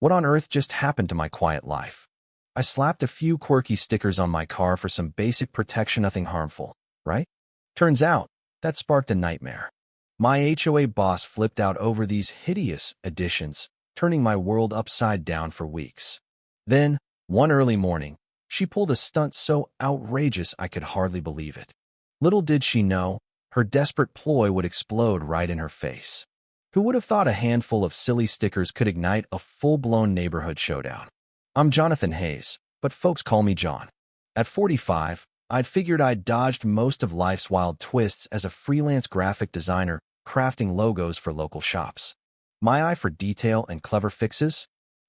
What on earth just happened to my quiet life? I slapped a few quirky stickers on my car for some basic protection, nothing harmful, right? Turns out, that sparked a nightmare. My HOA boss flipped out over these hideous additions, turning my world upside down for weeks. Then, one early morning, she pulled a stunt so outrageous I could hardly believe it. Little did she know, her desperate ploy would explode right in her face. Who would have thought a handful of silly stickers could ignite a full-blown neighborhood showdown? I'm Jonathan Hayes, but folks call me John. At 45, I'd figured I'd dodged most of life's wild twists as a freelance graphic designer crafting logos for local shops. My eye for detail and clever fixes?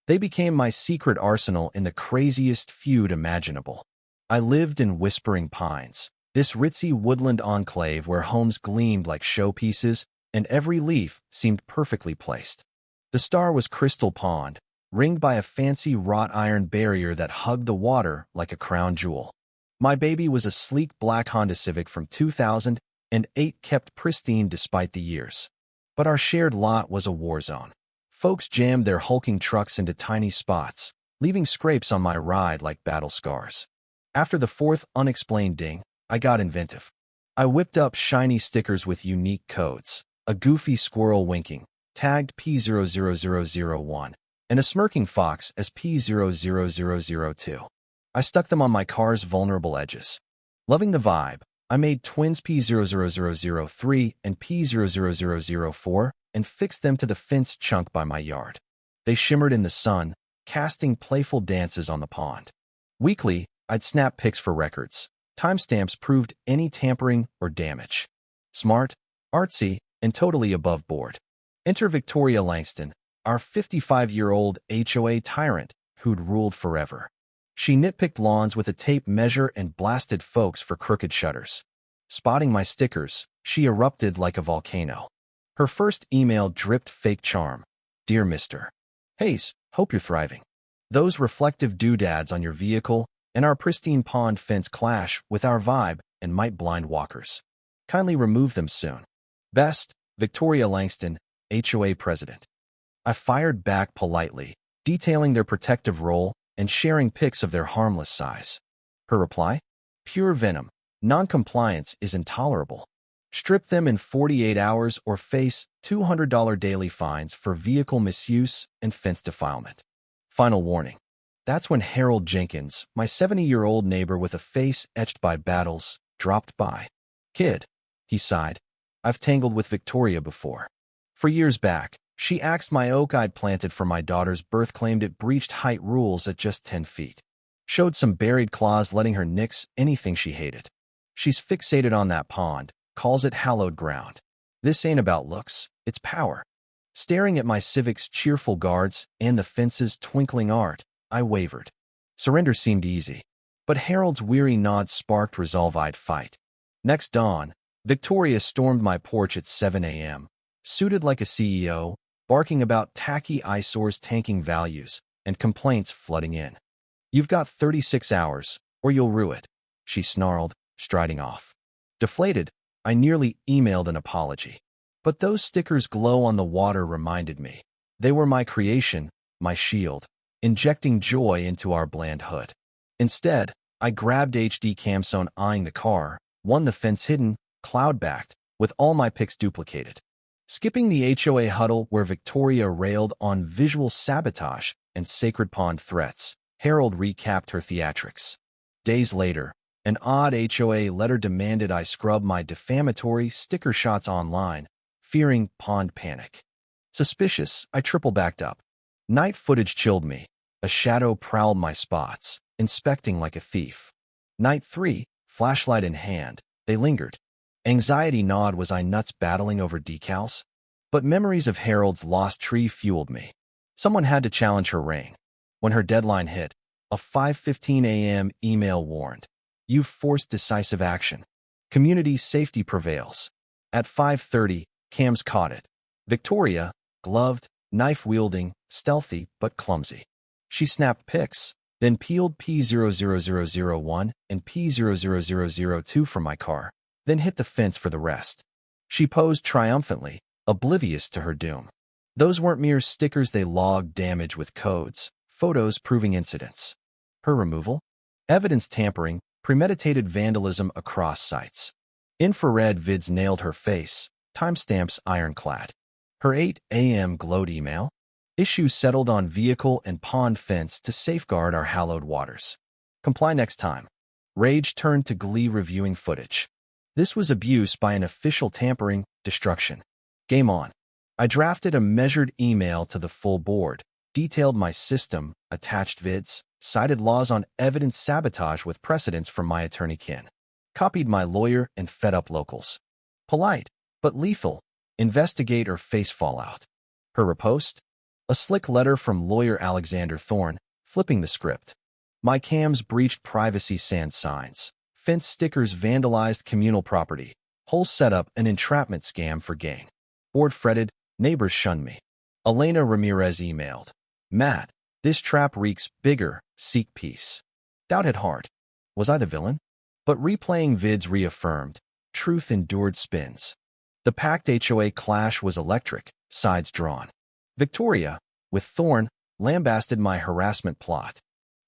They became my secret arsenal in the craziest feud imaginable. I lived in Whispering Pines, this ritzy woodland enclave where homes gleamed like showpieces and every leaf seemed perfectly placed. The star was Crystal Pond, ringed by a fancy wrought iron barrier that hugged the water like a crown jewel. My baby was a sleek black Honda Civic from 2008, kept pristine despite the years. But our shared lot was a war zone. Folks jammed their hulking trucks into tiny spots, leaving scrapes on my ride like battle scars. After the fourth unexplained ding, I got inventive. I whipped up shiny stickers with unique codes, a goofy squirrel winking, tagged P00001, and a smirking fox as P00002. I stuck them on my car's vulnerable edges. Loving the vibe, I made twins P00003 and P00004 and fixed them to the fence chunk by my yard. They shimmered in the sun, casting playful dances on the pond. Weekly, I'd snap pics for records. Timestamps proved any tampering or damage. Smart, artsy, and totally above board. Enter Victoria Langston, our 55-year-old HOA tyrant who'd ruled forever. She nitpicked lawns with a tape measure and blasted folks for crooked shutters. Spotting my stickers, she erupted like a volcano. Her first email dripped fake charm. Dear Mr. Hayes, hope you're thriving. Those reflective doodads on your vehicle and our pristine pond fence clash with our vibe and might blind walkers. Kindly remove them soon. Best, Victoria Langston, HOA President. I fired back politely, detailing their protective role and sharing pics of their harmless size. Her reply? Pure venom. Non-compliance is intolerable. Strip them in 48 hours or face $200 daily fines for vehicle misuse and fence defilement. Final warning. That's when Harold Jenkins, my 70-year-old neighbor with a face etched by battles, dropped by. Kid, he sighed. I've tangled with Victoria before. For years back, she axed my oak I'd planted for my daughter's birth, claimed it breached height rules at just 10 feet. Showed some buried claws letting her nix anything she hated. She's fixated on that pond, calls it hallowed ground. This ain't about looks, it's power. Staring at my Civic's cheerful guards and the fence's twinkling art, I wavered. Surrender seemed easy, but Harold's weary nod sparked resolve. I'd fight. Next dawn, Victoria stormed my porch at 7 a.m., suited like a CEO, barking about tacky eyesores tanking values and complaints flooding in. You've got 36 hours, or you'll rue it, she snarled, striding off. Deflated, I nearly emailed an apology. But those stickers glow on the water reminded me. They were my creation, my shield, injecting joy into our bland hood. Instead, I grabbed HD Camsone, eyeing the car, one the fence hidden, cloud-backed, with all my pics duplicated. Skipping the HOA huddle where Victoria railed on visual sabotage and sacred pond threats, Harold recapped her theatrics. Days later, an odd HOA letter demanded I scrub my defamatory sticker shots online, fearing pond panic. Suspicious, I triple-backed up. Night footage chilled me. A shadow prowled my spots, inspecting like a thief. Night 3, flashlight in hand, they lingered. Anxiety gnawed. Was I nuts battling over decals? But memories of Harold's lost tree fueled me. Someone had to challenge her reign. When her deadline hit, a 5:15 a.m. email warned, "You've forced decisive action. Community safety prevails." At 5:30, Cams caught it. Victoria, gloved, knife-wielding, stealthy but clumsy. She snapped pics, then peeled P00001 and P00002 from my car, then hit the fence for the rest. She posed triumphantly, oblivious to her doom. Those weren't mere stickers, they logged damage with codes, photos proving incidents. Her removal? Evidence tampering, premeditated vandalism across sites. Infrared vids nailed her face, timestamps ironclad. Her 8 a.m. glowed email? Issue settled on vehicle and pond fence to safeguard our hallowed waters. Comply next time. Rage turned to glee reviewing footage. This was abuse by an official, tampering, destruction. Game on. I drafted a measured email to the full board, detailed my system, attached vids, cited laws on evidence sabotage with precedents from my attorney kin. Copied my lawyer and fed up locals. Polite, but lethal. Investigate or face fallout. Her repost? A slick letter from lawyer Alexander Thorne, flipping the script. My cams breached privacy sand signs. Fence stickers vandalized communal property. Whole setup an entrapment scam for gain. Board fretted, neighbors shunned me. Elena Ramirez emailed. Matt, this trap reeks bigger, seek peace. Doubt it hard. Was I the villain? But replaying vids reaffirmed. Truth endured spins. The packed HOA clash was electric, sides drawn. Victoria, with Thorne, lambasted my harassment plot.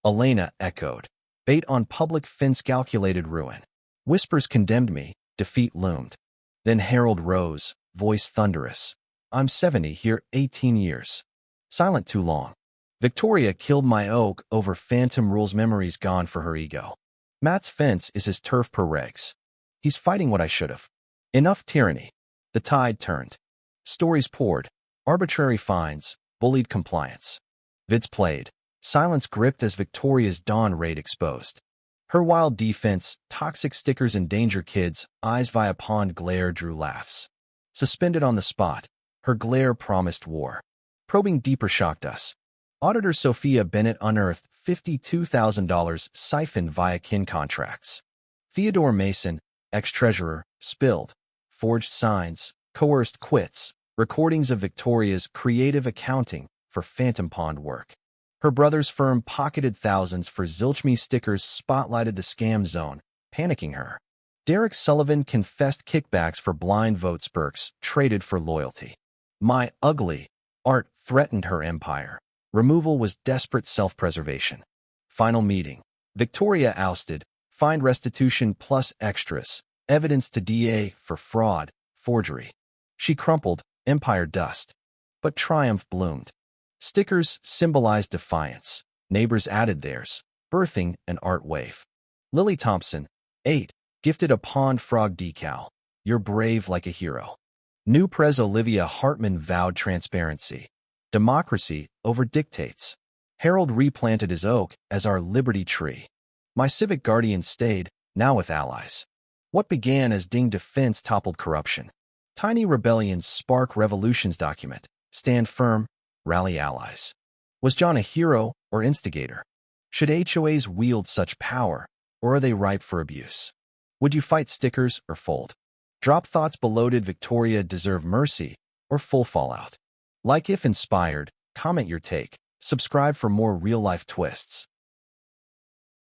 Elena echoed. Bait on public fence calculated ruin. Whispers condemned me, defeat loomed. Then Harold rose, voice thunderous. I'm 70 here, 18 years. Silent too long. Victoria killed my oak over phantom rules, memories gone for her ego. Matt's fence is his turf per regs. He's fighting what I should've. Enough tyranny. The tide turned. Stories poured. Arbitrary fines, bullied compliance. Vids played. Silence gripped as Victoria's dawn raid exposed. Her wild defense, toxic stickers endanger kids, eyes via pond glare drew laughs. Suspended on the spot, her glare promised war. Probing deeper shocked us. Auditor Sophia Bennett unearthed $52,000 siphoned via kin contracts. Theodore Mason, ex-treasurer, spilled. Forged signs, coerced quits, recordings of Victoria's creative accounting for phantom pond work. Her brother's firm pocketed thousands for zilch-me stickers, spotlighted the scam zone, panicking her. Derek Sullivan confessed kickbacks for blind vote spurks, traded for loyalty. My ugly art threatened her empire. Removal was desperate self-preservation. Final meeting. Victoria ousted, fined restitution plus extras, evidence to DA for fraud, forgery. She crumpled, empire dust. But triumph bloomed. Stickers symbolized defiance. Neighbors added theirs, birthing an art wave. Lily Thompson, 8, gifted a pond frog decal. You're brave like a hero. New Pres Olivia Hartman vowed transparency. Democracy over dictates. Harold replanted his oak as our liberty tree. My civic guardian stayed, now with allies. What began as ding defense toppled corruption. Tiny rebellions spark revolutions document. Stand firm, rally allies. Was John a hero or instigator? Should HOAs wield such power, or are they ripe for abuse? Would you fight stickers or fold? Drop thoughts below. Did Victoria deserve mercy or full fallout? Like if inspired, comment your take, subscribe for more real-life twists.